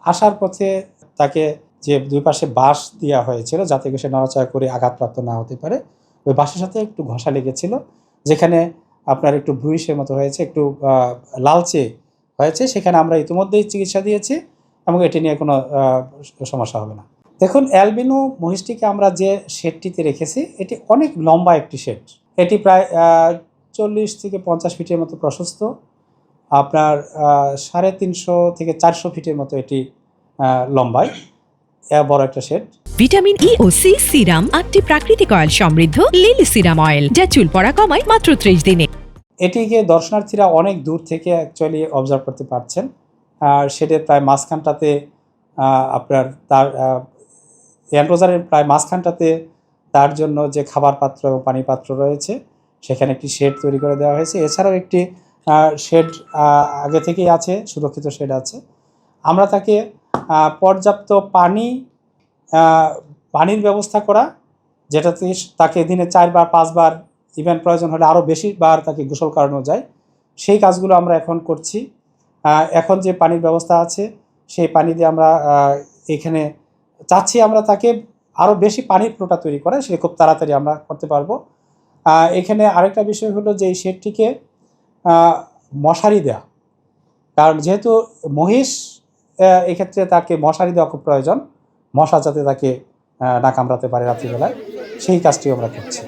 আসার পথে তাকে যে দুই পাশে বাঁশ দেওয়া হয়েছিল যাতে সে নড়াচড়া করে আঘাতপ্রাপ্ত না হতে পারে, ওই বাঁশের সাথে একটু ঘষা লেগেছিল, যেখানে আপনার একটু ব্রুইশের মতো হয়েছে, একটু লালচে হয়েছে। সেখানে আমরা ইতিমধ্যেই চিকিৎসা দিয়েছি এবং এটি নিয়ে কোনো সমস্যা হবে না। দেখুন, অ্যালবিনো মহিষটিকে আমরা যে শেডটিতে রেখেছি এটি অনেক লম্বা একটি শেড। এটি প্রায় 40 থেকে 50 ফিটের মতো প্রশস্ত, আপনার 350 থেকে 400 ফিটের মতো এটি লম্বায়, বড় একটা শেড। ভিটামিন ই ও সি সিরাম 8টি প্রাকৃতিক অয়েল সমৃদ্ধ লিলি সিরাম অয়েল, যা চুল পড়া কমায় মাত্র 30 দিনে। এটিকে দর্শনার্থীরা অনেক দূর থেকে অ্যাকচুয়ালি অবজার্ভ করতে পারছেন। আর শেডের প্রায় মাঝখানটাতে আপনার তার এনক্লোজারের প্রায় মাঝখানটাতে তার জন্য যে খাবার পাত্র এবং পানি পাত্র রয়েছে, সেখানে একটি শেড তৈরি করে দেওয়া হয়েছে। এছাড়াও একটি শেড আগে থেকেই আছে, সুরক্ষিত শেড আছে। আমরা তাকে পর্যাপ্ত পানির ব্যবস্থা করা, যেটাতে তাকে দিনে 4 বার 5 বার, ইভেন প্রয়োজন হলে আরও বেশিবার তাকে গোসল করানো যায়, সেই কাজগুলো আমরা এখন করছি। এখন যে পানির ব্যবস্থা আছে সেই পানি দিয়ে আমরা এখানে চাচ্ছি আমরা তাকে আরও বেশি পানির ফ্লোটা তৈরি করে, সেটা খুব তাড়াতাড়ি আমরা করতে পারবো। এখানে আরেকটা বিষয় হলো যে এই শেডটিকে মশারি দেওয়া, কারণ যেহেতু মহিষ, এক্ষেত্রে তাকে মশারি দেওয়া খুব প্রয়োজন, মশা যাতে তাকে না কামড়াতে পারে রাত্রিবেলায়, সেই কাজটি আমরা করছি।